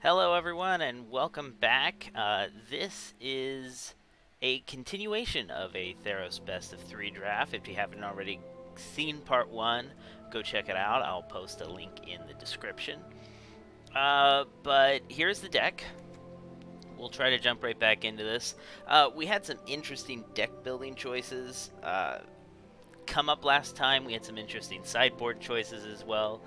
Hello, everyone, and welcome back. This is a continuation of a Theros Best of 3 draft. If you haven't already seen part 1, go check it out. I'll post a link in the description. But here's the deck. We'll try to jump right back into this. We had some interesting deck building choices come up last time. We had some interesting sideboard choices as well.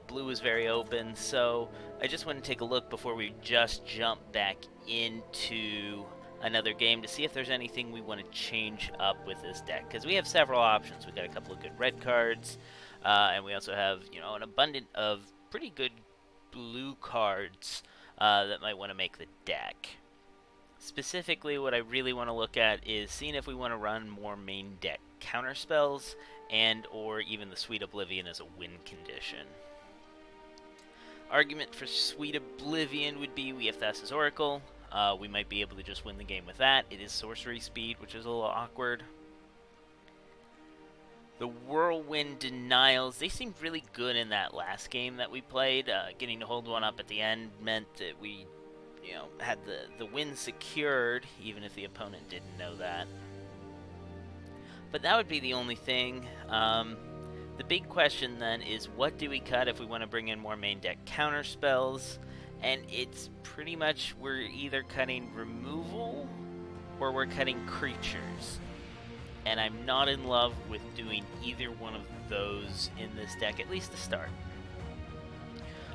Blue was very open, so I just want to take a look before we just jump back into another game to see if there's anything we want to change up with this deck, because we have several options. We got a couple of good red cards, and we also have an abundant of pretty good blue cards that might want to make the deck. Specifically, what I really want to look at is seeing if we want to run more main deck counter spells and or even the Sweet Oblivion as a win condition. Argument for Sweet Oblivion would be we have Thassa's Oracle. We might be able to just win the game with that. It is sorcery speed, which is a little awkward. The Whirlwind Denials, they seemed really good in that last game that we played. Getting to hold one up at the end meant that we had the win secured, even if the opponent didn't know that. But that would be the only thing. The big question then is, what do we cut if we want to bring in more main deck counter spells? And it's pretty much we're either cutting removal or we're cutting creatures. And I'm not in love with doing either one of those in this deck, at least to start.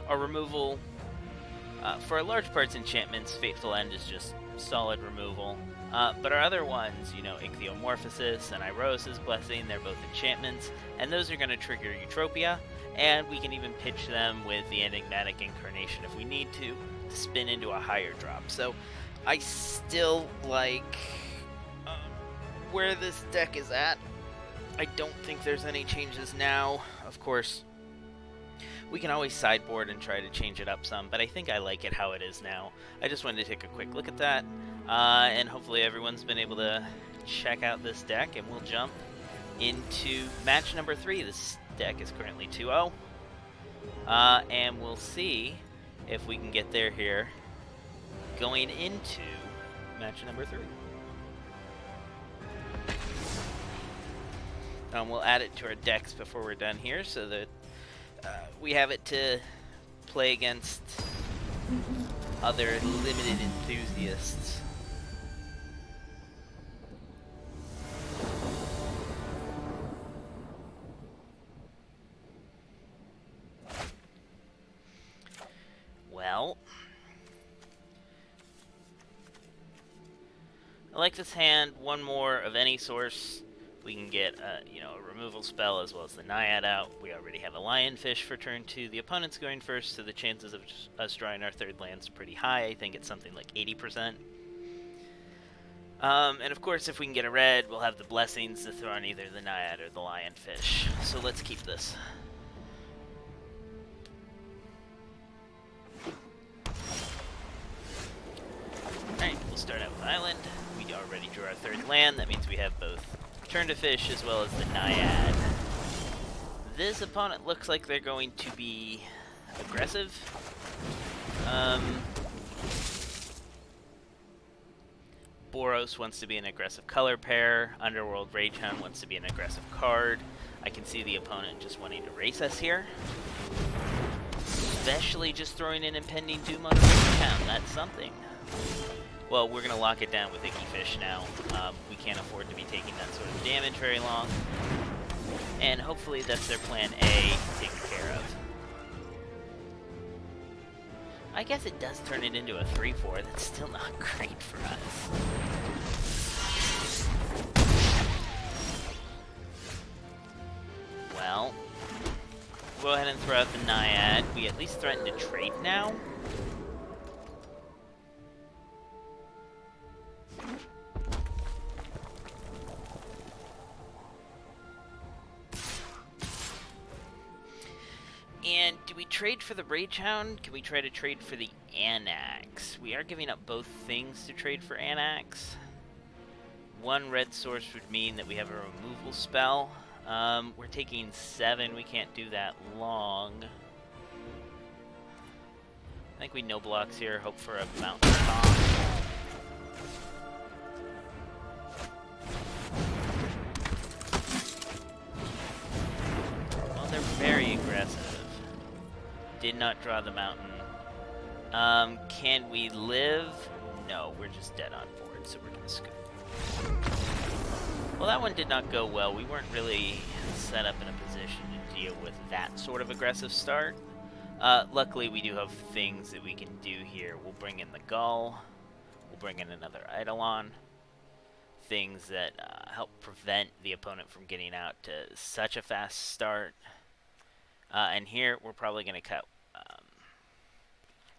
Our removal, for large parts enchantments, Fateful End is just solid removal. But our other ones, Ichthyomorphosis and Irosis Blessing, they're both enchantments, and those are going to trigger Eutropia, and we can even pitch them with the Enigmatic Incarnation if we need to spin into a higher drop. So I still like where this deck is at. I don't think there's any changes now. Of course, we can always sideboard and try to change it up some, but I think I like it how it is now. I just wanted to take a quick look at that, and hopefully everyone's been able to check out this deck, and we'll jump into match number 3. This deck is currently 2-0, and we'll see if we can get there here going into match number 3. We'll add it to our decks before we're done here so that we have it to play against other limited enthusiasts. Well, I like this hand. One more of any source. We can get a removal spell as well as the Naiad out. We already have a Lionfish for turn 2. The opponent's going first, so the chances of us drawing our third land's pretty high. I think it's something like 80%. And of course, if we can get a red, we'll have the blessings to throw on either the Naiad or the Lionfish. So let's keep this. Alright, we'll start out with Island. We already drew our third land. That means we have both Turn to Fish as well as the Naiad. This opponent looks like they're going to be aggressive. Boros wants to be an aggressive color pair. Underworld Ragehound wants to be an aggressive card. I can see the opponent just wanting to race us here. Especially just throwing in Impending Doom on the Ragehound. That's something. Well, we're going to lock it down with Icky Fish now. We can't afford to be taking that sort of damage very long. And hopefully that's their plan A taken care of. I guess it does turn it into a 3-4. That's still not great for us. Well, go ahead and throw out the Naiad. We at least threaten to trade now. And do we trade for the Ragehound? Can we try to trade for the Anax? We are giving up both things to trade for Anax. One red source would mean that we have a removal spell. We're taking 7. We can't do that long. I think we no blocks here. Hope for a mountain top. Well, they're very aggressive. Did not draw the mountain. Can we live? No, we're just dead on board, so we're gonna scoop. Well, that one did not go well. We weren't really set up in a position to deal with that sort of aggressive start. Luckily, we do have things that we can do here. We'll bring in the Gull. We'll bring in another Eidolon. Things that help prevent the opponent from getting out to such a fast start. And here, we're probably going to cut.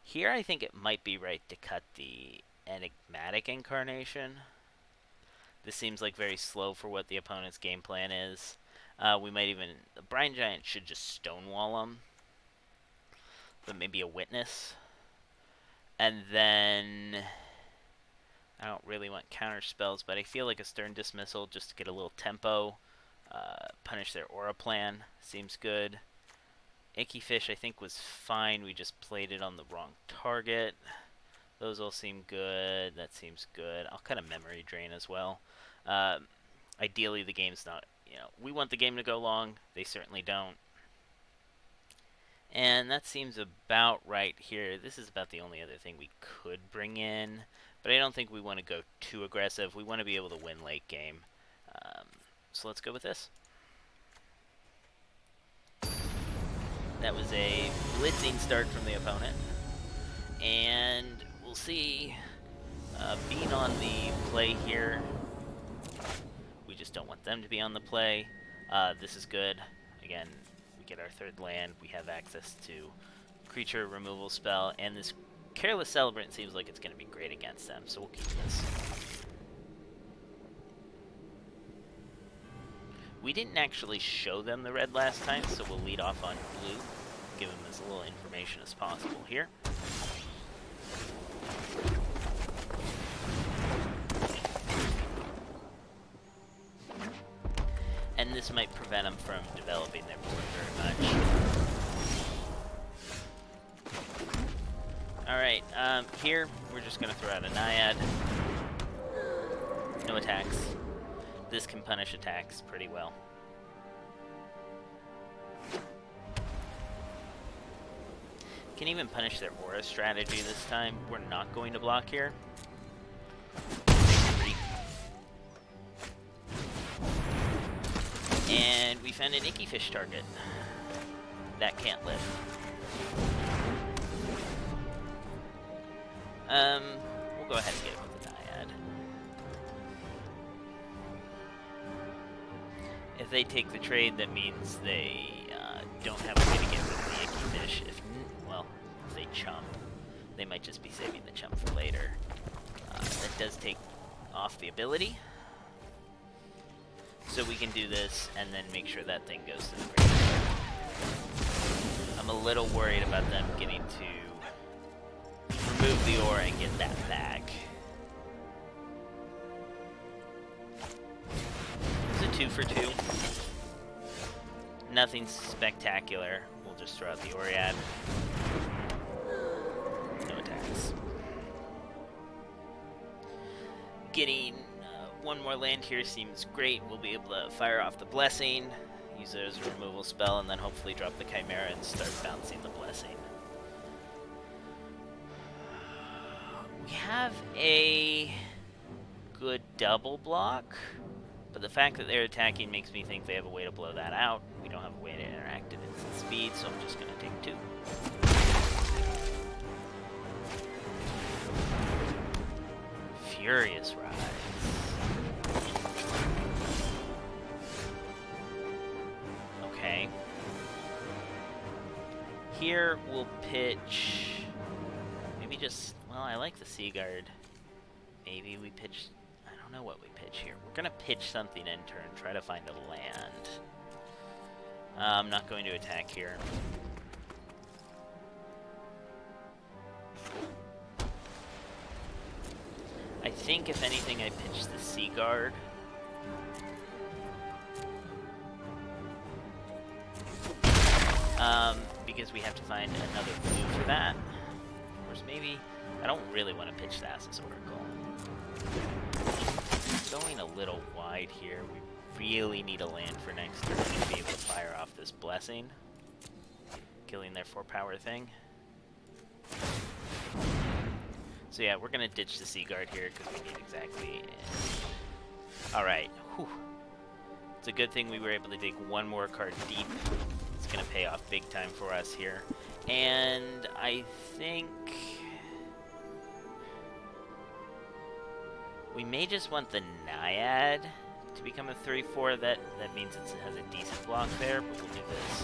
Here, I think it might be right to cut the Enigmatic Incarnation. This seems like very slow for what the opponent's game plan is. We might even... The Brine Giant should just stonewall him. But maybe a Witness. And then... I don't really want counter spells, but I feel like a Stern Dismissal just to get a little tempo. Punish their Aura Plan. Seems good. Icky Fish I think was fine. We just played it on the wrong target. Those all seem good. That seems good. I'll cut a Memory Drain as well. Ideally, the game's not... we want the game to go long. They certainly don't. And that seems about right here. This is about the only other thing we could bring in. But I don't think we want to go too aggressive. We want to be able to win late game. So let's go with this. That was a blitzing start from the opponent. And we'll see. Being on the play here. We just don't want them to be on the play. This is good. Again, we get our third land. We have access to creature removal spell. And this Careless Celebrant seems like it's going to be great against them. So we'll keep this. We didn't actually show them the red last time, so we'll lead off on blue. Give them as little information as possible here. And this might prevent them from developing their board very much. Alright, here we're just going to throw out a Naiad. No attacks. This can punish attacks pretty well. Can even punish their Aura strategy this time. We're not going to block here. And we found an Icky Fish target. That can't live. We'll go ahead and get it with the Naiad. If they take the trade, that means they don't have a way to get rid of the Icky Fish. If they chump, they might just be saving the chump for later. That does take off the ability. So we can do this and then make sure that thing goes to the graveyard. I'm a little worried about them getting to remove the aura and get that back. It's a 2 for 2. Nothing spectacular. We'll just throw out the Oread. No attacks. Getting one more land here seems great. We'll be able to fire off the Blessing, use it as a removal spell, and then hopefully drop the Chimera and start bouncing the Blessing. We have a good double block, but the fact that they're attacking makes me think they have a way to blow that out. We don't have a way to interact at instant speed, so I'm just going to take 2. Furious Rise. Okay. Here we'll pitch... Maybe just... Well, I like the Seaguard. Maybe we pitch... I don't know what we pitch here. We're going to pitch something in turn, try to find a land. I'm not going to attack here. I think, if anything, I pitch the Seaguard. Because we have to find another blue for that. force. Maybe I don't really want to pitch the Assus Oracle. Going a little wide here. We really need a land for next turn to be able to fire off this blessing, killing their 4-power thing. So yeah, we're gonna ditch the Seaguard here because we need exactly. Alright. It's a good thing we were able to dig one more card deep. It's gonna pay off big time for us here. And I think we may just want the Naiad to become a 3/4. That means it has a decent block there, but we'll do this.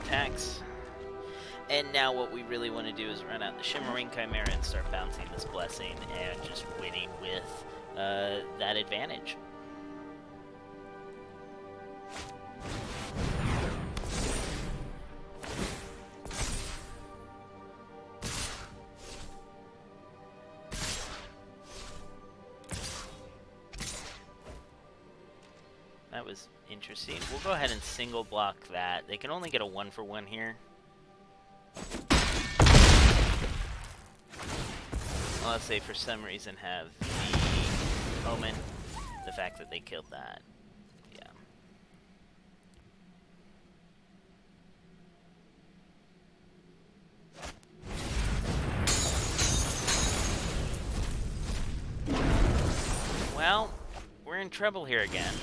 Attacks. And now what we really want to do is run out the Shimmering Chimera and start bouncing this blessing and just winning with that advantage. That was interesting. We'll go ahead and single block that. They can only get a 1-for-1 here. Unless they, for some reason, have the Omen. The fact that they killed that. Yeah. Well, we're in trouble here again.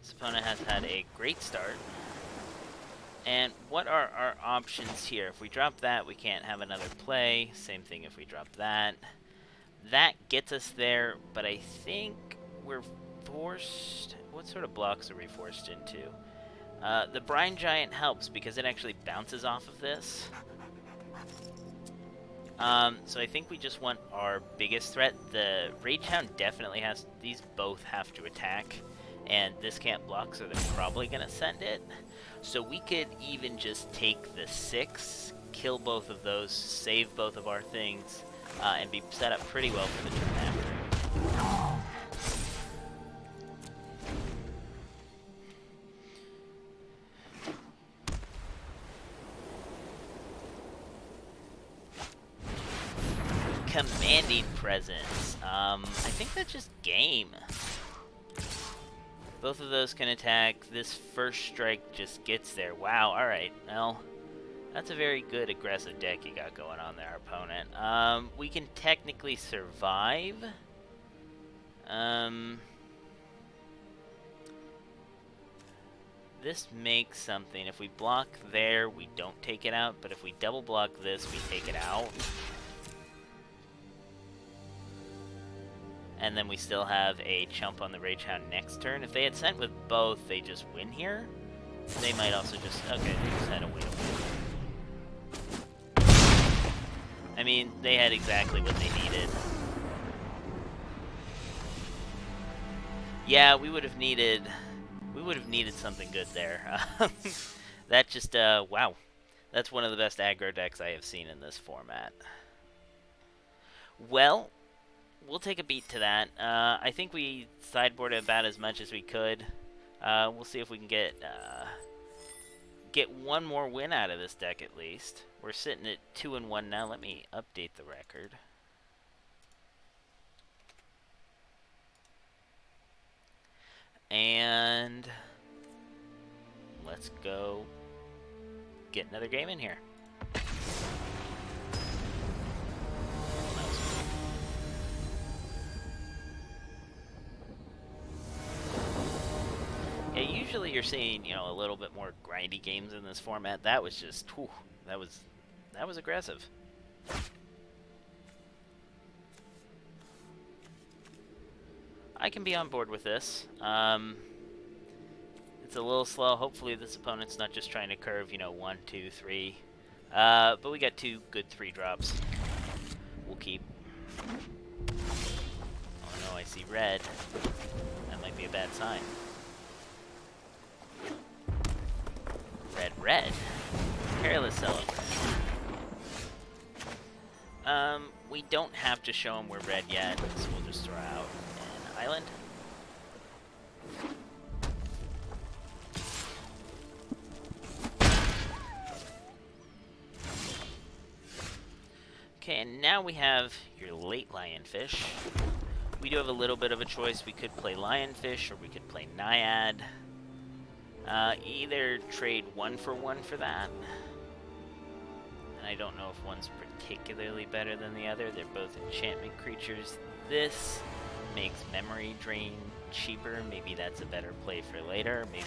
This opponent has had a great start. And what are our options here? If we drop that, we can't have another play. Same thing if we drop that. That gets us there, but I think we're forced... What sort of blocks are we forced into? The Brine Giant helps because it actually bounces off of this. So I think we just want our biggest threat. The Rage Hound definitely has... These both have to attack. And this can't block, so they're probably going to send it. So we could even just take the 6, kill both of those, save both of our things, and be set up pretty well for the turn after. Commanding Presence. I think that's just game. Both of those can attack. This first strike just gets there. Wow, alright. Well, that's a very good aggressive deck you got going on there, opponent. We can technically survive. This makes something. If we block there, we don't take it out. But if we double block this, we take it out. And then we still have a chump on the Rage Hound next turn. If they had sent with both, they just win here. They might also just... Okay, they just had a way to win. I mean, they had exactly what they needed. Yeah, we would have needed something good there. That just, wow. That's one of the best aggro decks I have seen in this format. Well... We'll take a beat to that. I think we sideboarded about as much as we could. We'll see if we can get one more win out of this deck at least. We're sitting at 2-1 now. Let me update the record. And let's go get another game in here. Yeah, usually you're seeing, you know, a little bit more grindy games in this format. That was just, whew, that was aggressive. I can be on board with this. It's a little slow. Hopefully this opponent's not just trying to curve, you know, 1, 2, 3. But we got 2 good 3-drops. We'll keep. Oh no, I see red. That might be a bad sign. Red, red. Careless Celebration. We don't have to show them we're red yet, so we'll just throw out an island. Okay, and now we have your late Lionfish. We do have a little bit of a choice. We could play Lionfish or we could play Naiad. Either trade 1 for 1 for that. And I don't know if one's particularly better than the other. They're both enchantment creatures. This makes Memory Drain cheaper. Maybe that's a better play for later. Maybe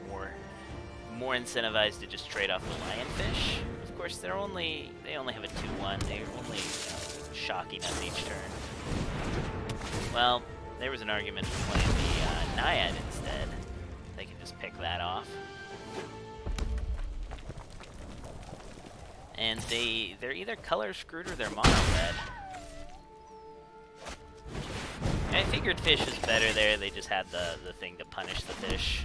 more incentivized to just trade off the Lionfish. Of course, they only have a 2/1. They're only shocking us each turn. Well, there was an argument for playing the Naiad instead. They can just pick that off. And they're either color screwed or they're mono red. I figured fish is better there. They just had the thing to punish the fish.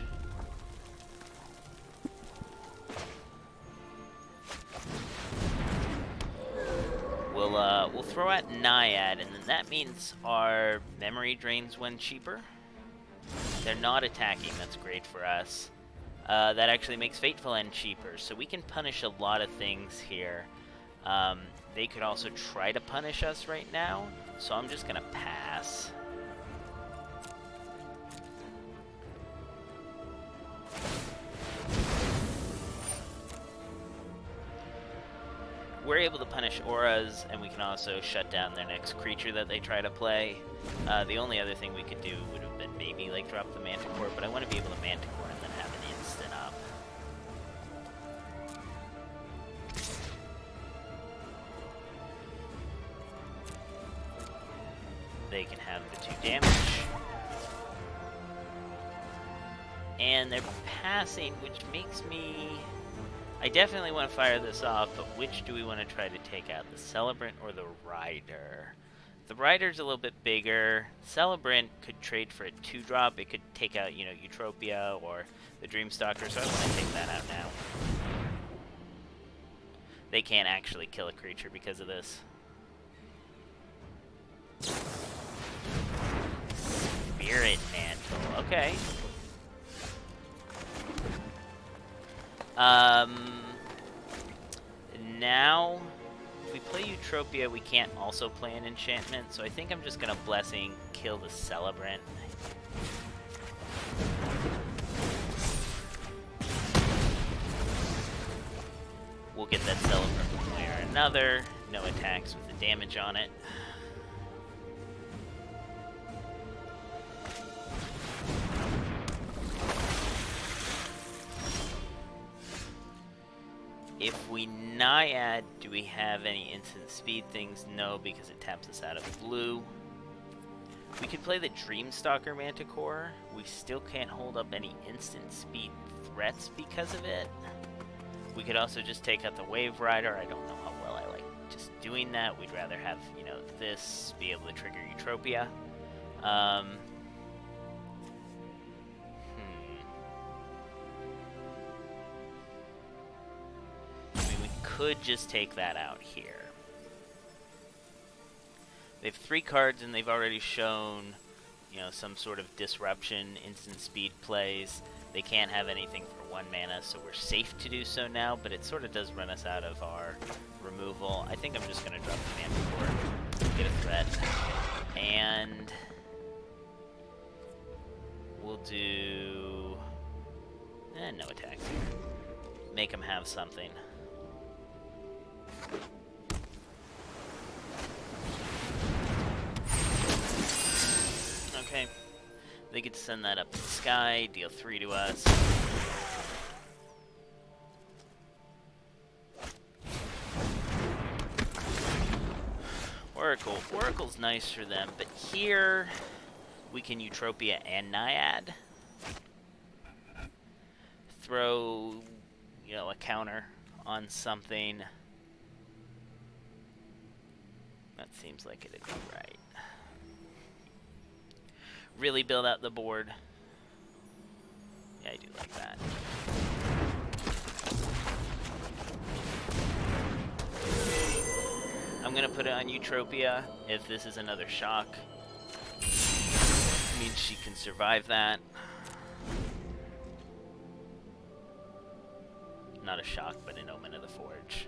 We'll throw out Naiad, and then that means our memory drains one cheaper. They're not attacking, that's great for us. That actually makes Fateful End cheaper, so we can punish a lot of things here. They could also try to punish us right now, so I'm just gonna pass. We're able to punish auras, and we can also shut down their next creature that they try to play. The only other thing we could do would have been maybe like drop the Manticore, but I want to be able to Manticore and then have an instant up. They can have the 2 damage. And they're passing, which makes me... I definitely want to fire this off, but which do we want to try to take out? The Celebrant or the Rider? The Rider's a little bit bigger. Celebrant could trade for a 2-drop. It could take out, Eutropia or the Dreamstalker, so I want to take that out now. They can't actually kill a creature because of this. Spirit Mantle, okay. Now, if we play Eutropia, we can't also play an enchantment, so I think I'm just gonna Blessing, kill the Celebrant. We'll get that Celebrant one way or another. No attacks with the damage on it. If we Naiad, do we have any instant speed things? No, because it taps us out of blue. We could play the Dreamstalker Manticore. We still can't hold up any instant speed threats because of it. We could also just take out the Wave Rider. I don't know how well I like just doing that. We'd rather have, this be able to trigger Eutropia. Could just take that out here. They have 3 cards and they've already shown, some sort of disruption, instant speed plays. They can't have anything for 1 mana, so we're safe to do so now, but it sort of does run us out of our removal. I think I'm just going to drop the Manticore, get a threat, and we'll do... no attacks here. Make them have something. Okay, they get to send that up to the sky, deal 3 to us. Oracle. Oracle's nice for them, but here we can Eutropia and Naiad. Throw, a counter on something. That seems like it'd be right. Really build out the board. Yeah, I do like that. I'm gonna put it on Eutropia if this is another shock. It means she can survive that. Not a shock, but an Omen of the Forge.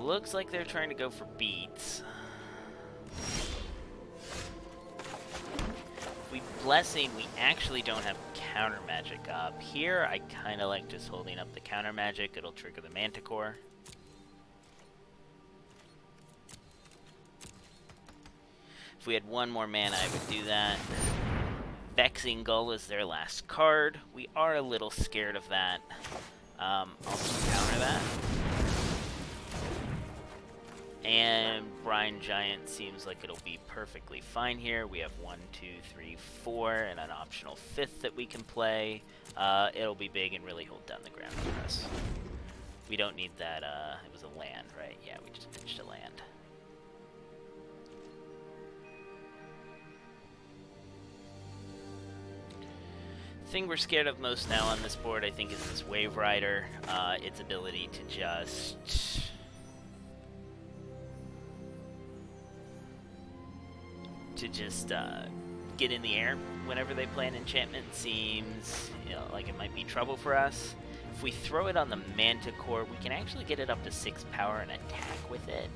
Looks like they're trying to go for beats. If we Blessing, we actually don't have counter magic up. Here, I kind of like just holding up the counter magic. It'll trigger the Manticore. If we had one more mana, I would do that. Vexing Gull is their last card. We are a little scared of that. I'll just counter that. And Brine Giant seems like it'll be perfectly fine here. We have 1, 2, 3, 4, and an optional 5th that we can play. It'll be big and really hold down the ground for us. We don't need that, it was a land, right? Yeah, we just pitched a land. Thing we're scared of most now on this board, I think, is this Wave Rider. Its ability to just get in the air whenever they play an enchantment seems, you know, like it might be trouble for us. If we throw it on the Manticore, we can actually get it up to 6 power and attack with it.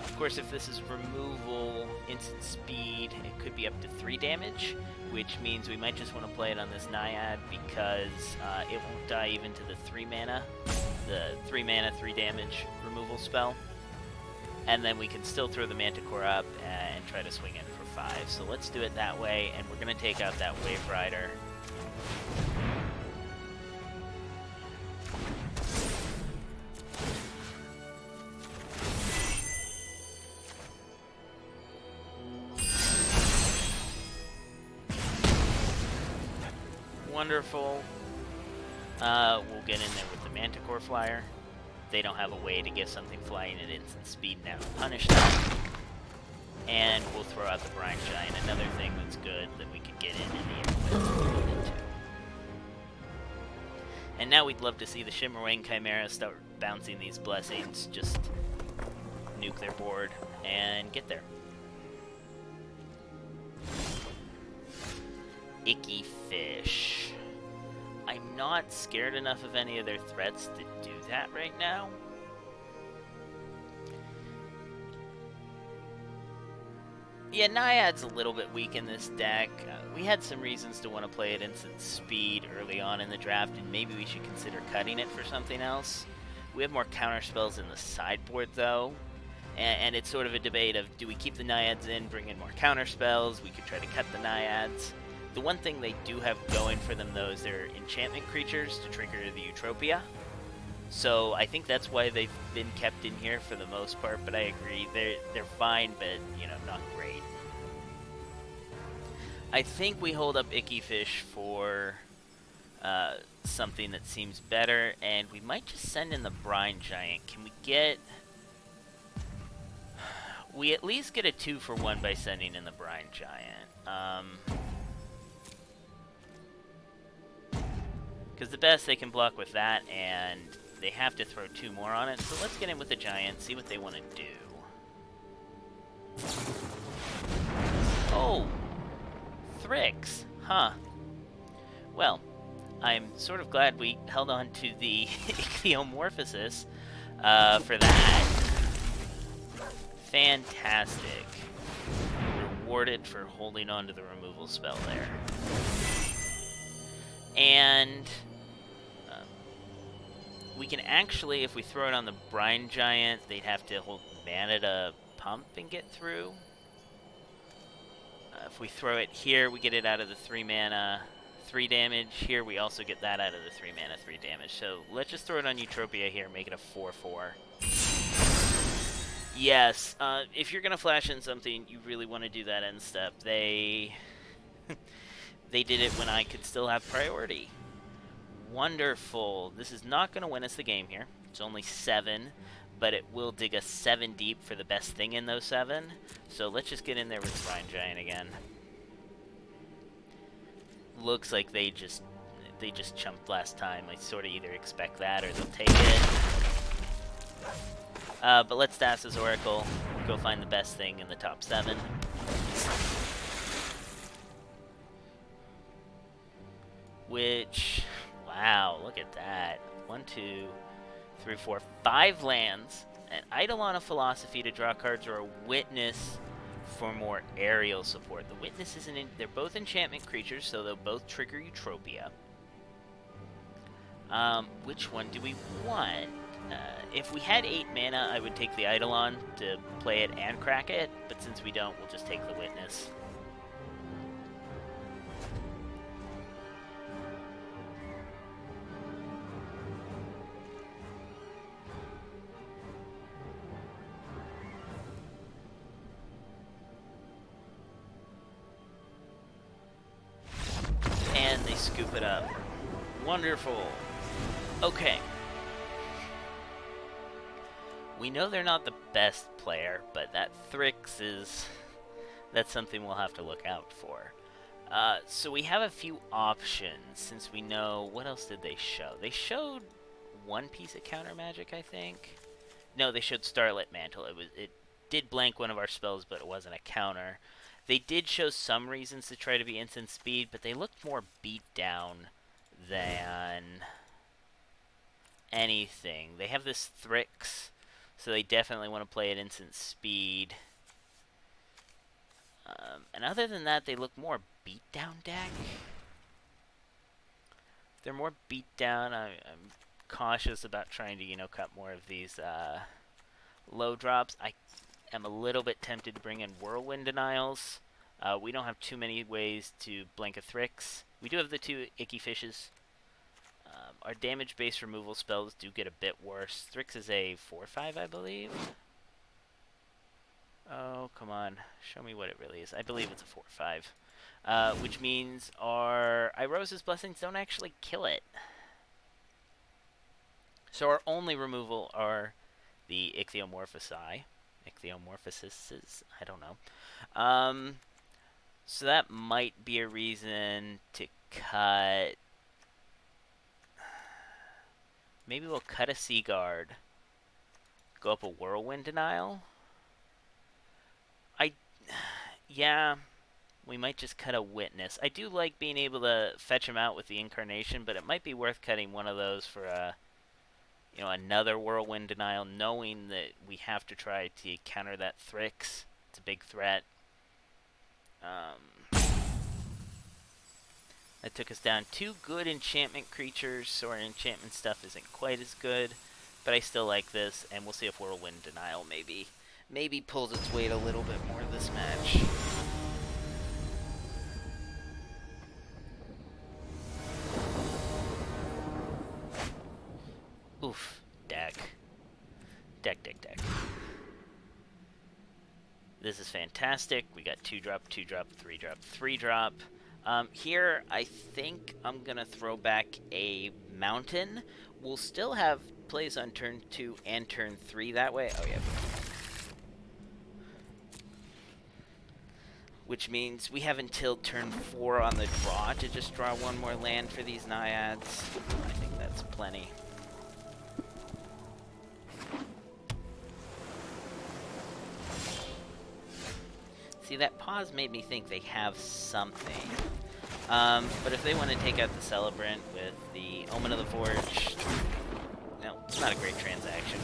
Of course, if this is removal, instant speed, it could be up to 3 damage, which means we might just want to play it on this Naiad because it won't die even to the 3 mana, 3 damage removal spell. And then we can still throw the Manticore up and try to swing it for 5. So let's do it that way, and we're going to take out that Wave Rider. Wonderful. We'll get in there with the Manticore Flyer. They don't have a way to get something flying at instant speed now to punish that. And we'll throw out the Brine Giant, another thing that's good that we could get in the air with if we needed to. And now we'd love to see the Shimmerwing Chimera start bouncing these blessings, just nuke their board and get there. Icky Fish. I'm not scared enough of any of their threats to do that right now. Yeah, Naiad's a little bit weak in this deck. We had some reasons to want to play it instant speed early on in the draft, and maybe we should consider cutting it for something else. We have more counter spells in the sideboard, though, and it's sort of a debate of, do we keep the Naiads in, bring in more counter spells? We could try to cut the Naiads. The one thing they do have going for them, though, is their enchantment creatures to trigger the Eutropia. So I think that's why they've been kept in here for the most part, but I agree, they're fine, but, you know, not great. I think we hold up Icky Fish for something that seems better, and we might just send in the Brine Giant. Can we get... We at least get a 2-for-1 by sending in the Brine Giant. Because the best they can block with that, and they have to throw 2 more on it. So let's get in with the Giant, see what they want to do. Oh! Thrix! Huh. Well, I'm sort of glad we held on to the Ichthyomorphosis for that. Fantastic. Rewarded for holding on to the removal spell there. And we can actually, if we throw it on the Brine Giant, they'd have to hold mana to pump and get through. If we throw it here, we get it out of the 3 mana, 3 damage. Here, we also get that out of the 3 mana, 3 damage. So let's just throw it on Eutropia here, make it a 4/4. Yes, if you're going to flash in something, you really want to do that end step. They did it when I could still have priority. Wonderful. This is not going to win us the game here. It's only 7, but it will dig us 7 deep for the best thing in those 7. So let's just get in there with Brine Giant again. Looks like they just chumped last time. I sort of either expect that or they'll take it. But let's Thassa's Oracle. Go find the best thing in the top 7. Which, wow, look at that. 1, 2, 3, 4, 5 lands an Eidolon of Philosophy to draw cards, or a Witness for more aerial support. The Witness isn't in, they're both enchantment creatures, so they'll both trigger Eutropia. Which one do we want? If we had 8 mana, I would take the Eidolon to play it and crack it, but since we don't, we'll just take the Witness. And they scoop it up. Wonderful. Okay. We know they're not the best player, but that Thrix is... that's something we'll have to look out for. So we have a few options, since we know... what else did they show? They showed one piece of counter magic, I think. No, they showed Starlit Mantle. It did blank one of our spells, but it wasn't a counter. They did show some reasons to try to be instant speed, but they looked more beat down than anything. They have this Thrix, so they definitely want to play at instant speed. And other than that, they look more beat down deck. They're more beat down. I'm cautious about trying to, cut more of these low drops. I am a little bit tempted to bring in Whirlwind Denials. We don't have too many ways to blank a Thrix. We do have the 2 Icky Fishes. Our damage-based removal spells do get a bit worse. Thrix is a 4/5, I believe. Oh, come on. Show me what it really is. I believe it's a 4/5. Which means our Irosa's Blessings don't actually kill it. So our only removal are the Ichthyomorphosis. I don't know. So that might be a reason to cut... maybe we'll cut a Seaguard. Go up a Whirlwind Denial. Yeah, we might just cut a Witness. I do like being able to fetch him out with the Incarnation, but it might be worth cutting one of those for a... another Whirlwind Denial, knowing that we have to try to counter that Thrix. It's a big threat. That took us down 2 good enchantment creatures, so our enchantment stuff isn't quite as good, but I still like this, and we'll see if Whirlwind Denial maybe pulls its weight a little bit more this match. Oof. Deck. Deck. This is fantastic. We got 2-drop, 2-drop, 3-drop, 3-drop. Here, I think I'm going to throw back a Mountain. We'll still have plays on turn 2 and turn 3 that way. Oh, yeah. Which means we have until turn 4 on the draw to just draw one more land for these Naiads. I think that's plenty. See, that pause made me think they have something. But if they want to take out the Celebrant with the Omen of the Forge, no, it's not a great transaction.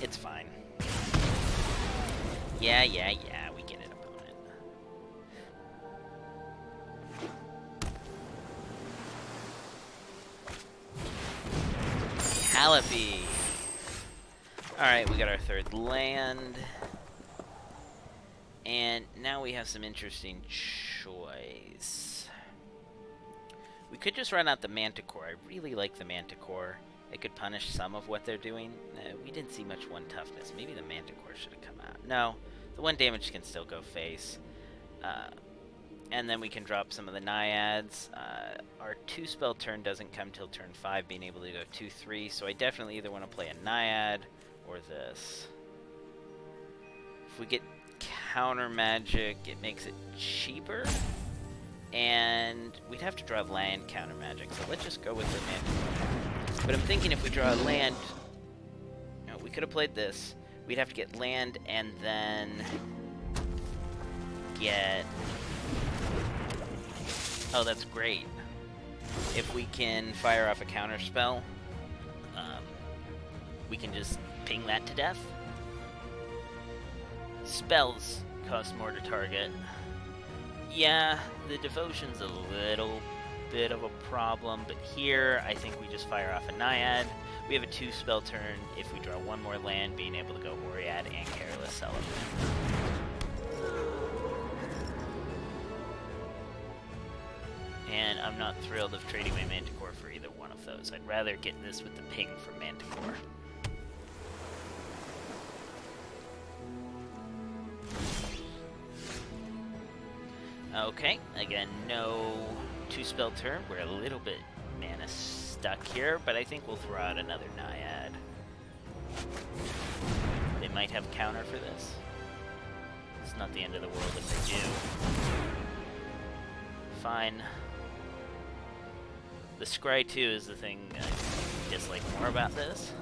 It's fine. Yeah, we get it, opponent. Calliope. Alright, we got our 3rd land. And now we have some interesting choice. We could just run out the Manticore. I really like the Manticore. It could punish some of what they're doing. We didn't see much 1 toughness. Maybe the Manticore should have come out. No, the 1 damage can still go face. And then we can drop some of the Naiads. Our 2-spell turn doesn't come till turn 5, being able to go 2/3. So I definitely either want to play a Naiad or this. If we get counter magic, it makes it cheaper, and we'd have to draw land counter magic, so let's just go with the Manticore. But I'm thinking if we draw a land, we could have played this. We'd have to get land and then get... oh, that's great. If we can fire off a counter spell, we can just ping that to death. Spells cost more to target. Yeah, the devotion's a little bit of a problem, but here I think we just fire off a Naiad. We have a 2-spell turn. If we draw one more land, being able to go Oread and Careless Celebrant. And I'm not thrilled of trading my Manticore for either one of those. I'd rather get this with the ping for Manticore. Okay, again, no 2-spell turn. We're a little bit mana stuck here, but I think we'll throw out another Naiad. They might have counter for this. It's not the end of the world if they do. Fine. The Scry 2 is the thing I dislike more about this.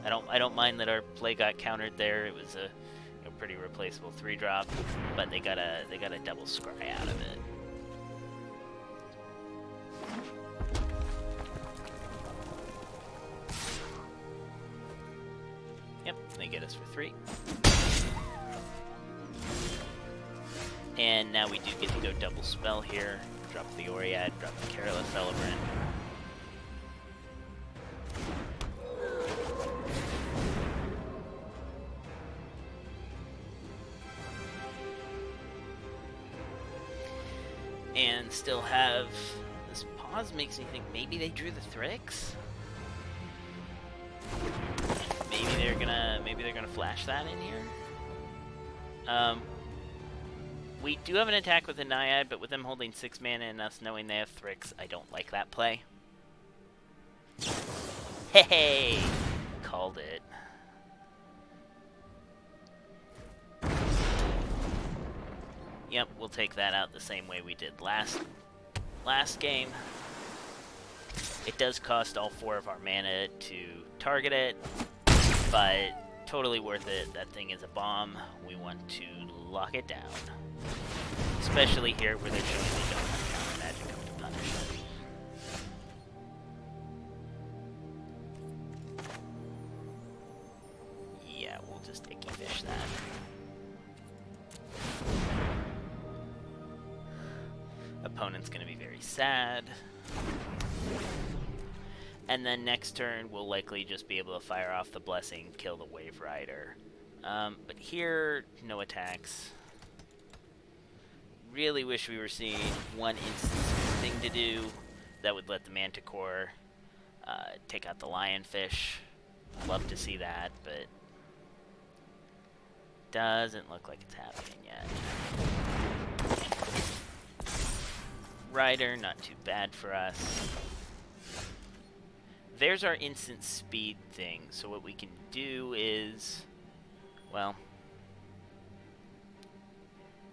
I don't mind that our play got countered there. It was a pretty replaceable 3-drop, but they got a double Scry out of it. Yep, they get us for 3. And now we do get to go double spell here. Drop the Oread, drop the Careless Celebrant. And still have this pause. Makes me think maybe they drew the Thrix. Maybe they're gonna flash that in here. We do have an attack with a Naiad, but with them holding 6 mana and us knowing they have Thrix, I don't like that play. Hey, called it. Yep, we'll take that out the same way we did last game. It does cost all 4 of our mana to target it, but totally worth it. That thing is a bomb. We want to lock it down. Especially here where they're showing they don't have counter magic up to punish it. Yeah, we'll just icky fish that. Opponent's going to be very sad. And then next turn, we'll likely just be able to fire off the Blessing, kill the Wave Rider. But here, no attacks. Really wish we were seeing one instance thing to do that would let the Manticore take out the Lionfish. Love to see that, but doesn't look like it's happening yet. Rider, not too bad for us. There's our instant speed thing, so what we can do is, well,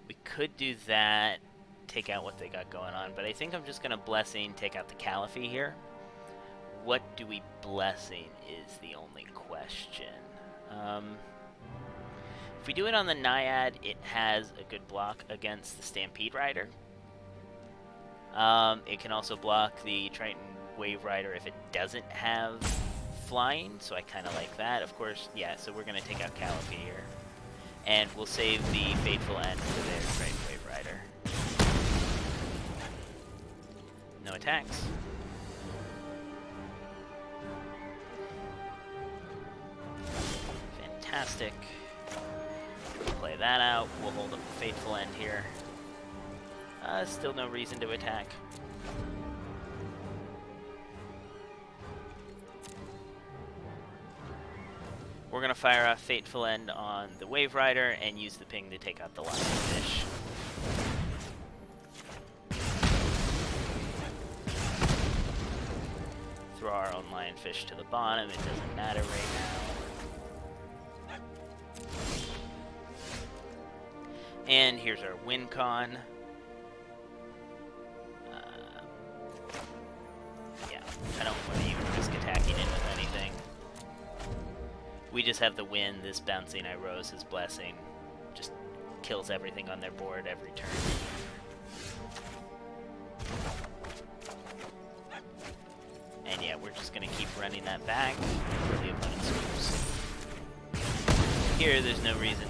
we could do that, take out what they got going on, but I think I'm just going to Blessing, take out the Caliphate here. What do we Blessing is the only question. If we do it on the Naiad, it has a good block against the Stampede Rider. It can also block the Triton Wave Rider if it doesn't have flying, so I kind of like that. Of course, yeah, so we're going to take out Caliphate here. And we'll save the Fateful End for their Triton Wave Rider. No attacks. Fantastic. Play that out. We'll hold up the Fateful End here. Still no reason to attack. We're going to fire off Fateful End on the Wave Rider and use the ping to take out the Lionfish. Throw our own Lionfish to the bottom. It doesn't matter right now. And here's our win con. Yeah, I don't want to even risk attacking it with anything. We just have the win. This bouncing Irosa's Blessing just kills everything on their board every turn. And yeah, we're just going to keep running that back until the opponent scoops. here, there's no reason.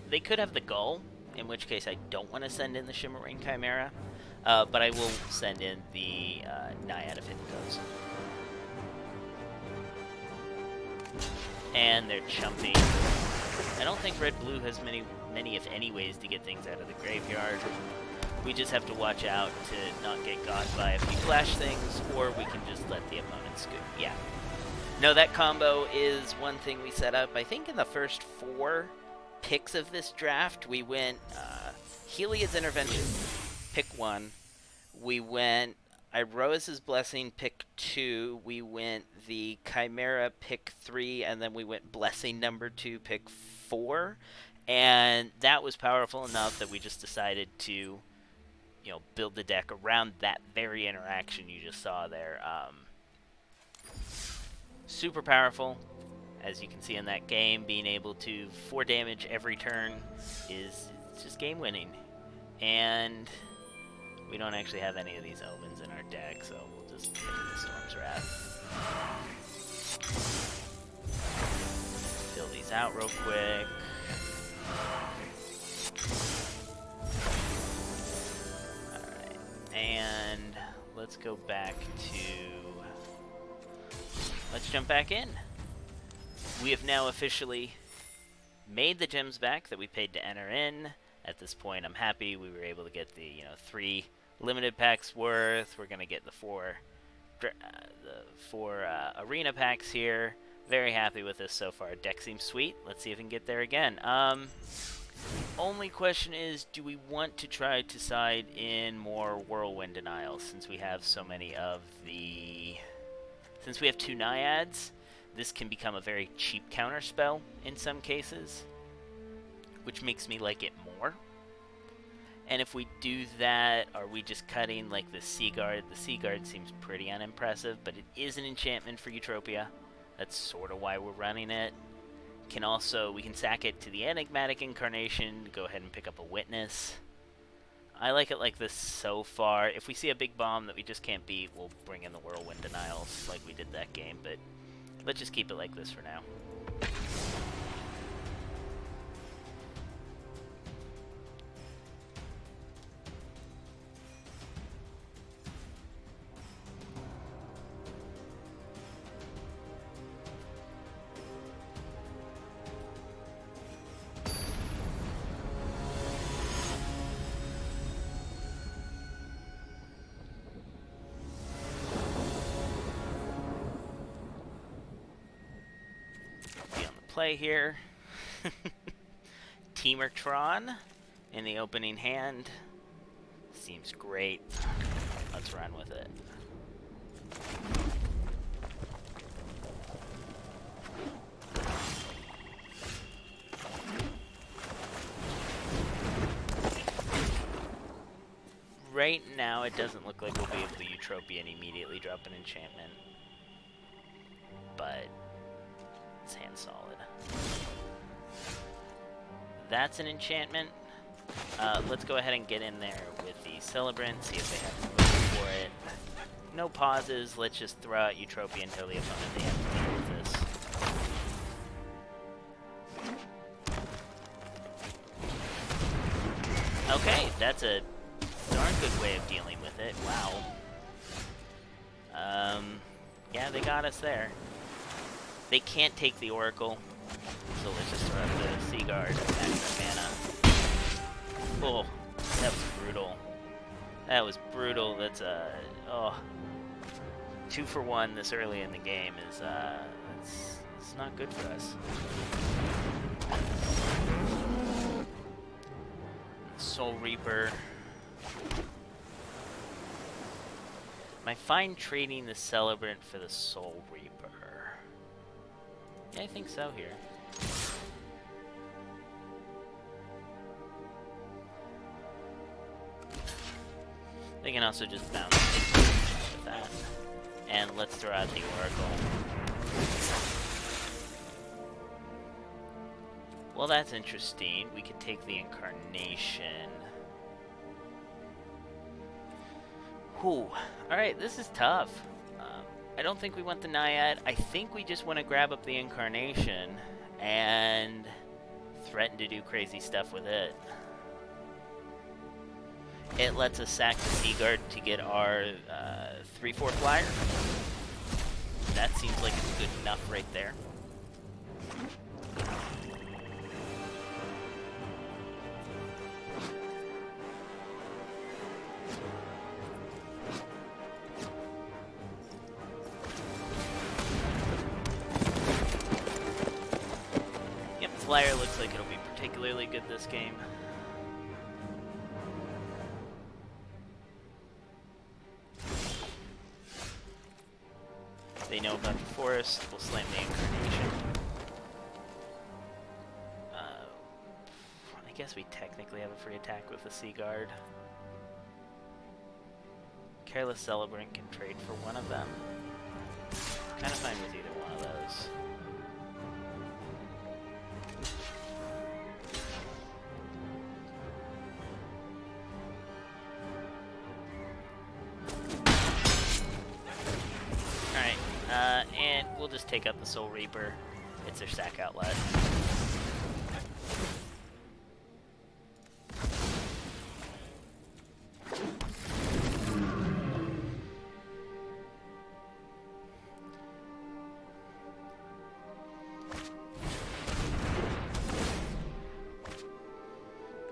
They could have the Gull, in which case I don't want to send in the Shimmering Chimera, but I will send in the Naiad if it goes. And they're chumping. I don't think red-blue has many if any ways to get things out of the graveyard. We just have to watch out to not get got by a few flash things, or we can just let the opponent scoop. Yeah. No, that combo is one thing we set up. I think in the first 4 picks of this draft, we went Heliod's Intervention, pick 1. We went Iroas's Blessing, pick 2. We went the Chimera, pick 3, and then we went Blessing number 2, pick 4. And that was powerful enough that we just decided to, build the deck around that very interaction you just saw there. Super powerful, as you can see in that game. Being able to 4 damage every turn is just game winning. And we don't actually have any of these omens in our deck, so we'll just hit the Storm's Wrath. Fill these out real quick. Alright, and let's go back to... Let's jump back in. We have now officially made the gems back that we paid to enter in. At this point, I'm happy we were able to get the 3 limited packs worth. We're gonna get the 4 arena packs here. Very happy with this so far. Deck seems sweet. Let's see if we can get there again. Only question is, do we want to try to side in more Whirlwind Denials since we have so many of the... Since we have 2 Naiads, this can become a very cheap counter spell in some cases, which makes me like it more. And if we do that, are we just cutting like the Seaguard? The Seaguard seems pretty unimpressive, but it is an enchantment for Eutropia. That's sort of why we're running it. We can sack it to the Enigmatic Incarnation, go ahead and pick up a Witness. I like it like this so far. If we see a big bomb that we just can't beat, we'll bring in the Whirlwind Denials like we did that game, but let's just keep it like this for now. Play here. Teamertron in the opening hand. Seems great. Let's run with it. Right now, it doesn't look like we'll be able to Eutropia and immediately drop an enchantment. But it's hand solid. That's an enchantment. Let's go ahead and get in there with the Celebrant, see if they have to move for it. No pauses, let's just throw out Eutropia until the opponent they have to deal with this. Okay, that's a darn good way of dealing with it. Wow. Yeah, they got us there. They can't take the Oracle, so let's just throw out the Seaguard and back their mana. Oh, that was brutal. That was brutal. That's a 2 for 1 this early in the game is it's not good for us. Soul Reaper. Am I fine trading the Celebrant for the Soul Reaper? Yeah, I think so here. They can also just bounce with that. And let's throw out the Oracle. Well, that's interesting. We could take the Incarnation. Whew. Alright, this is tough. I don't think we want the Naiad. I think we just want to grab up the Incarnation and threaten to do crazy stuff with it. It lets us sack the Seaguard to get our 3/4 flyer. That seems like it's good enough right there. Yep, flyer looks like it'll be particularly good this game. They know about the forest, we'll slam the incarnation. I guess we technically have a free attack with the Seaguard. Careless Celebrant can trade for one of them. Kind of fine with either one of those. And we'll just take out the Soul Reaper. It's their sack outlet.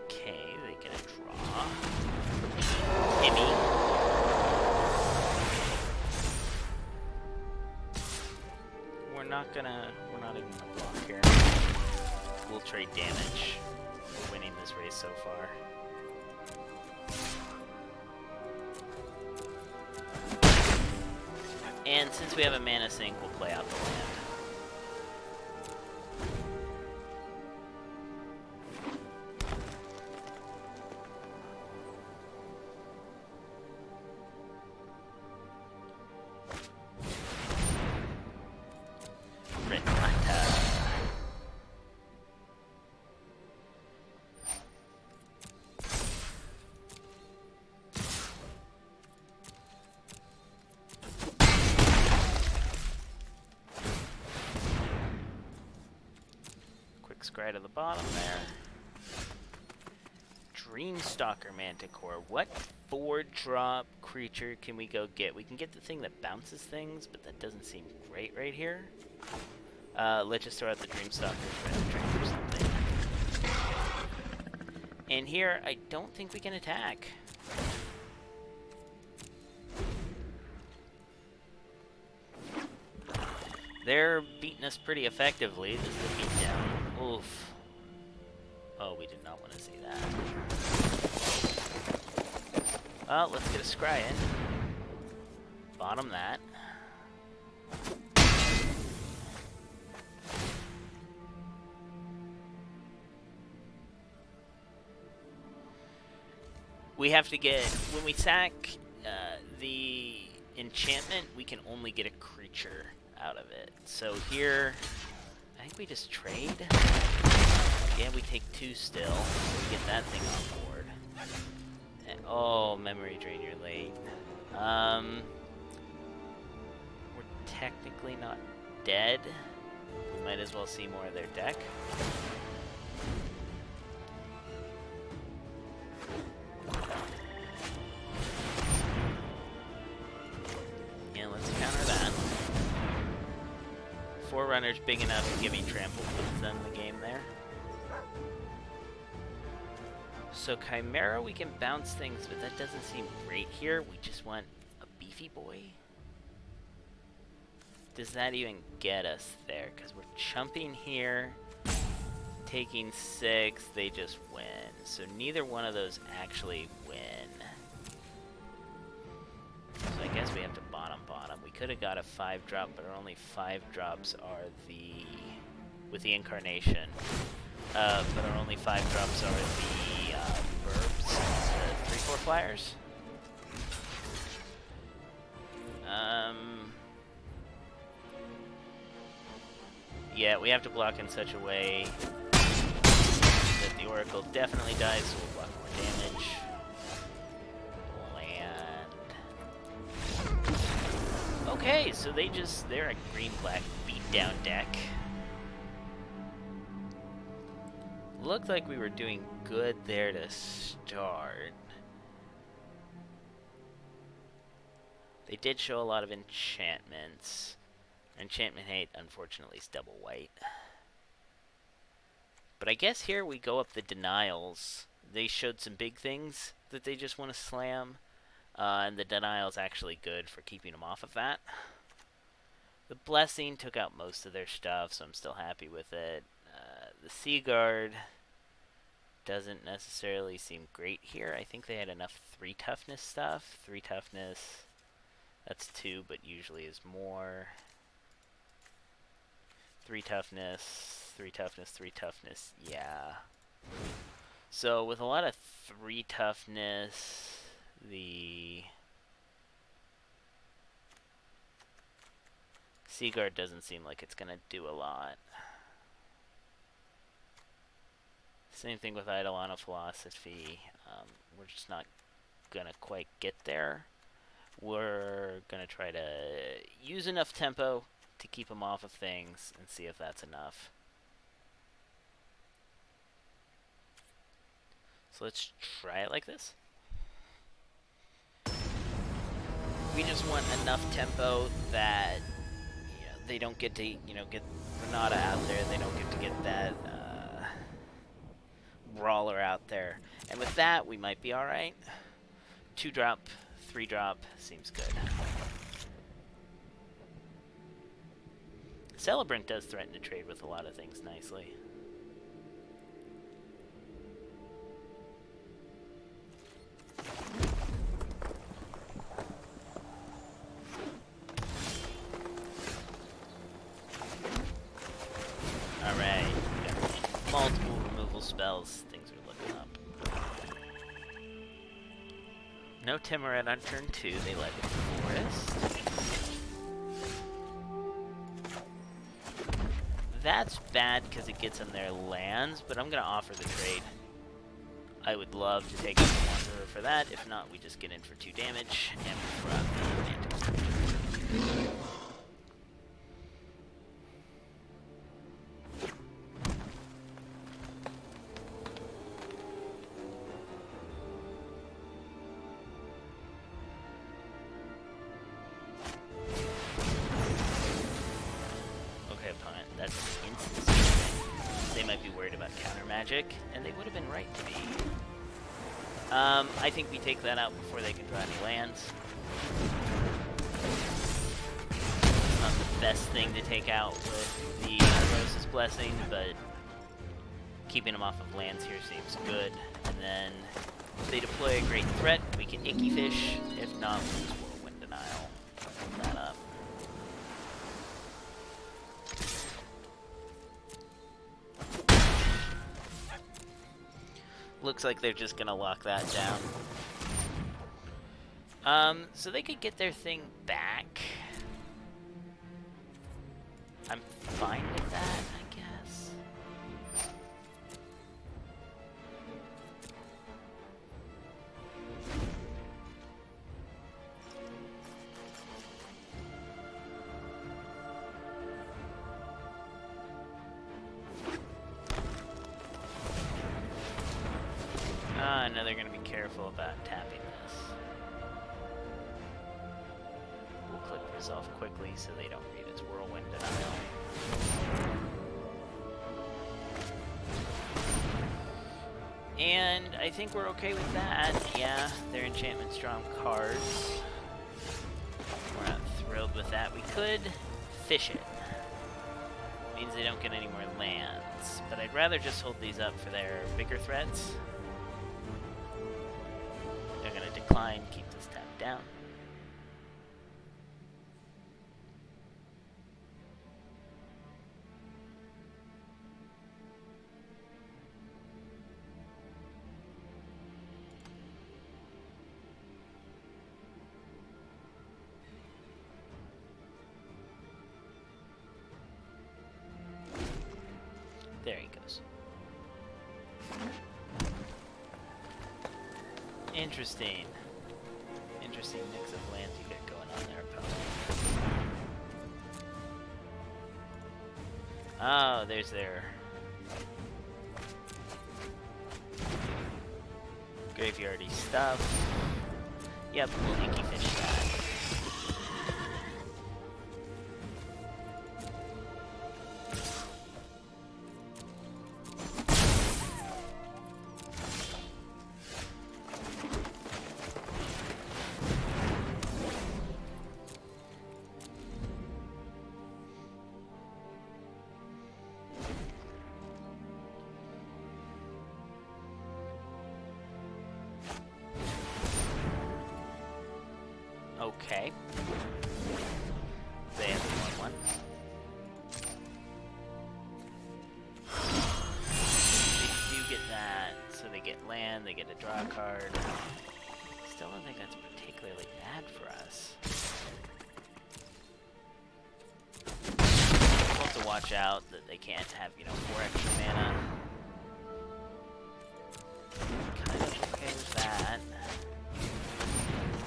Okay, they get a draw. Gimme. We're not even gonna block here. We'll trade damage. We're winning this race so far. And since we have a mana sink, we'll play out the land. Scry to the bottom there. Dreamstalker Manticore. What 4-drop creature can we go get? We can get the thing that bounces things, but that doesn't seem great right here. Let's just throw out the Dreamstalker for something. And here, I don't think we can attack. They're beating us pretty effectively. This is a beatdown. Oof. Oh, we did not want to see that. Well, let's get a scry in. Bottom that. We have to get... When we sack the enchantment, we can only get a creature out of it. So here... I think we just trade. Yeah, we take 2 still. We get that thing on board. And, oh, memory drain, you're late. We're technically not dead. We might as well see more of their deck. Yeah, let's counter that. Forerunner's big enough to give me trample, puts them in the game there. So Chimera, we can bounce things, but that doesn't seem great here. We just want a beefy boy. Does that even get us there? Because we're chumping here, taking 6, they just win. So neither one of those actually win. So I guess we have to bottom. We could have got a 5-drop, but our only 5 drops are the... with the incarnation. But our only 5 drops are the verbs, the 3/4 flyers. Yeah, we have to block in such a way that the Oracle definitely dies, so we'll block more damage. Okay, so they're a green-black beatdown deck. Looked like we were doing good there to start. They did show a lot of enchantments. Enchantment hate, unfortunately, is double white. But I guess here we go up the denials. They showed some big things that they just want to slam. And the denial's actually good for keeping them off of that. The blessing took out most of their stuff, so I'm still happy with it. The Sea Guard doesn't necessarily seem great here. I think they had enough 3 toughness stuff. 3 toughness, that's 2, but usually is more. 3 toughness, 3 toughness, 3 toughness, yeah. So with a lot of 3 toughness, the Sea Guard doesn't seem like it's gonna do a lot. Same thing with Eidolon Philosophy. We're just not gonna quite get there. We're gonna try to use enough tempo to keep them off of things and see if that's enough. So let's try it like this. We just want enough tempo that they don't get to get Renata out there. They don't get to get that brawler out there. And with that, we might be all right. 2 drop, 3 drop seems good. Celebrant does threaten to trade with a lot of things nicely. Alright, multiple removal spells. Things are looking up. No Timuret on turn 2. They led with Forest. That's bad because it gets in their lands, but I'm going to offer the trade. I would love to take out the Wanderer for that. If not, we just get in for 2 damage, and we throw out the Romantic. Magic, and they would have been right to be. I think we take that out before they can draw any lands. It's not the best thing to take out with the Theros' Blessing, but keeping them off of lands here seems good. And then if they deploy a Great Threat, we can Icky Fish. If not, we'll just Whirlwind Denial. Hold that up. Looks like they're just gonna lock that down. So they could get their thing back. I'm fine with that, I guess. No, they're going to be careful about tapping this. We'll click Resolve quickly so they don't read its Whirlwind Denial. And I think we're okay with that. Yeah, their enchantments draw cards. We're not thrilled with that. We could fish it. Means they don't get any more lands. But I'd rather just hold these up for their bigger threats. They're going to decline, keep this tapped down. There he goes. Interesting. Interesting mix of lands you got going on there, opponent. Oh, there's their Graveyardy stuff. Yep, we'll Inky Fish that. Okay. They have the 1/1. They do get that, so they get land, they get a draw card. Still don't think that's particularly bad for us. We'll have to watch out that they can't have, 4 extra mana. Kind of okay with that.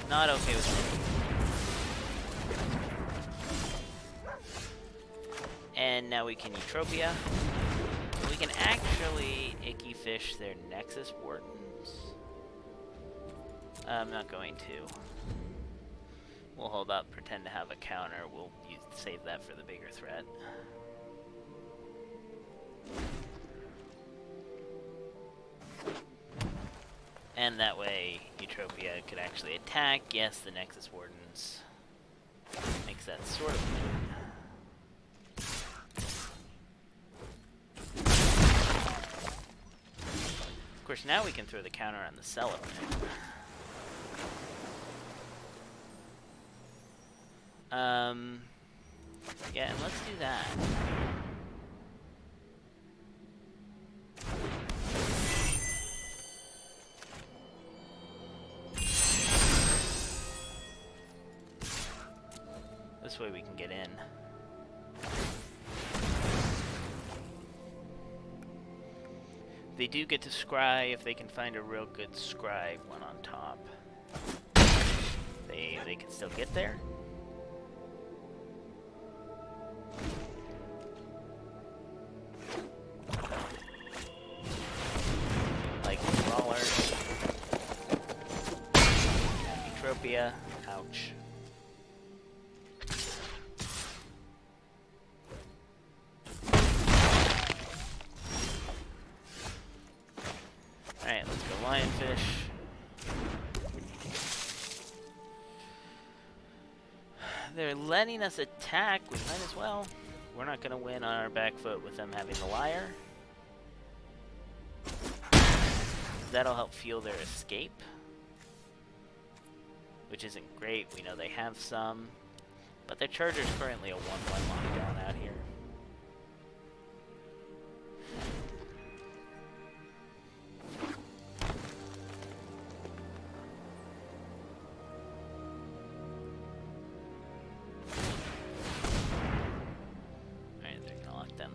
Not okay with it. And now we can Utopia. We can actually Icky Fish their Nexus Wardens. I'm not going to. We'll hold up, pretend to have a counter. We'll save that for the bigger threat. And that way, Utopia could actually attack. Yes, the Nexus Wardens makes that sort of thing. Of course, now we can throw the counter on the Celebrant. Yeah, and let's do that. This way we can get in. They do get to scry if they can find a real good scry one on top. They can still get there. Like Brawler. Utopia. Ouch. Alright, let's go Lionfish. They're letting us attack, we might as well. We're not going to win on our back foot with them having the Liar. That'll help fuel their escape. Which isn't great, we know they have some. But their Charger's currently a 1/1 lockdown out here.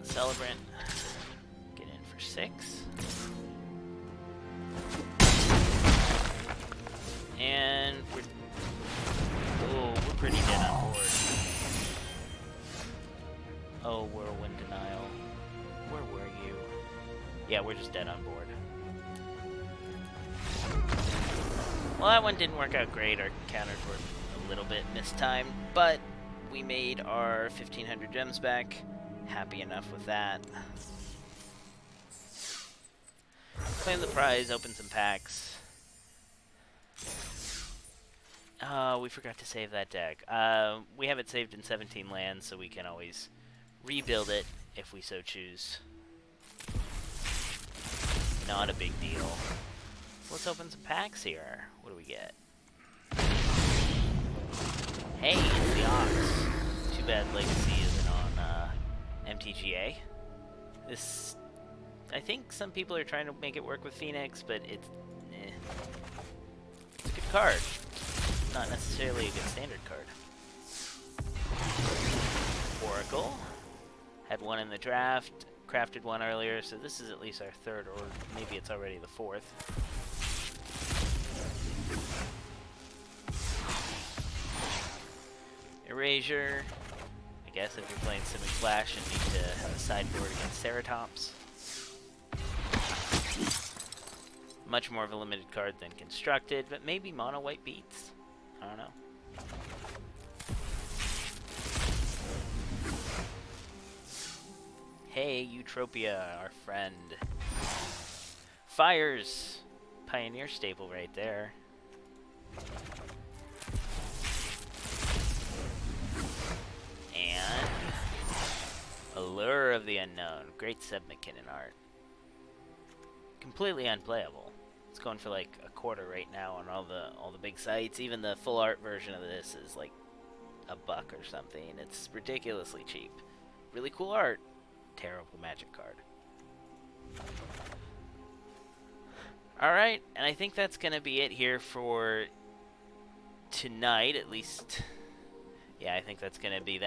Celebrant. Get in for 6. And we're pretty dead on board. Oh, Whirlwind Denial. Where were you? Yeah, we're just dead on board. Well, that one didn't work out great. Our counters were a little bit mistimed, but we made our 1,500 gems back. Happy enough with that. Claim the prize, open some packs. We forgot to save that deck. We have it saved in 17 lands, so we can always rebuild it if we so choose. Not a big deal. Let's open some packs here. What do we get? Hey, it's the Ox. Too bad Legacy isn't on MTGA. This, I think some people are trying to make it work with Phoenix, but it's a good card. Not necessarily a good standard card. Oracle. Had one in the draft, crafted one earlier, so this is at least our 3rd, or maybe it's already the 4th. Erasure. I guess if you're playing Simic Flash and need to have a sideboard against Ceratops. Much more of a limited card than Constructed, but maybe mono white beats. I don't know. Hey, Eutropia, our friend. Fires. Pioneer staple right there. And Allure of the Unknown. Great Seb McKinnon art. Completely unplayable. It's going for like a quarter right now on all the big sites. Even the full art version of this is like $1 or something. It's ridiculously cheap. Really cool art. Terrible Magic card. Alright, and I think that's going to be it here for tonight, at least. Yeah, I think that's going to be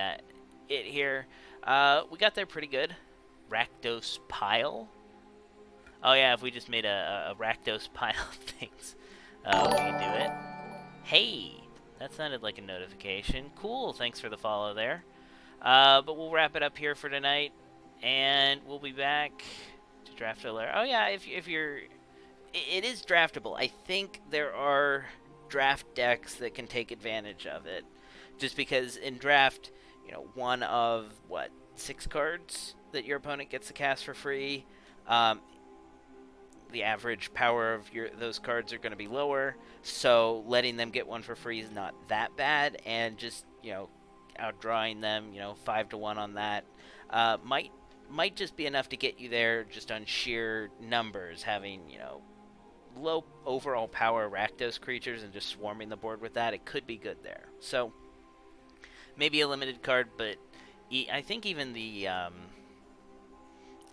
it here. We got there pretty good. Rakdos Pile. Oh yeah, if we just made a Rakdos Pile of things, we can do it. Hey, that sounded like a notification. Cool, thanks for the follow there. But we'll wrap it up here for tonight, and we'll be back to draft Allure. Oh yeah, if you're... It is draftable. I think there are draft decks that can take advantage of it. Just because in draft, you know, one of, 6 cards that your opponent gets to cast for free, the average power of those cards are going to be lower, so letting them get one for free is not that bad, and just, outdrawing them, 5-1 on that, might just be enough to get you there just on sheer numbers, having, low overall power Rakdos creatures and just swarming the board with that. It could be good there. So, maybe a limited card, but I think even the... and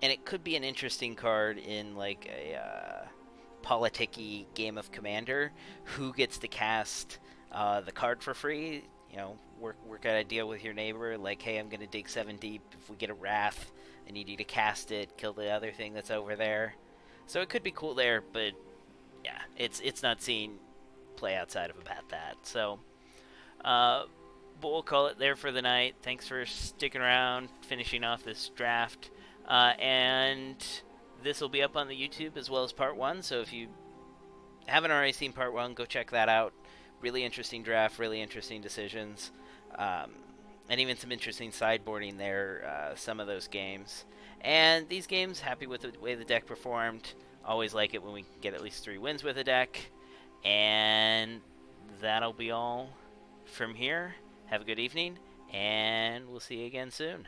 it could be an interesting card in, like, a politic-y game of Commander. Who gets to cast the card for free? Work out a deal with your neighbor, like, hey, I'm going to dig 7 deep. If we get a Wrath, I need you to cast it, kill the other thing that's over there. So it could be cool there, but... yeah, it's not seen play outside of about that. So, but we'll call it there for the night. Thanks for sticking around, finishing off this draft. And this will be up on the YouTube as well as part 1. So if you haven't already seen part 1, go check that out. Really interesting draft, really interesting decisions. And even some interesting sideboarding there, some of those games. And these games, happy with the way the deck performed. Always like it when we get at least 3 wins with a deck. And that'll be all from here. Have a good evening, and we'll see you again soon.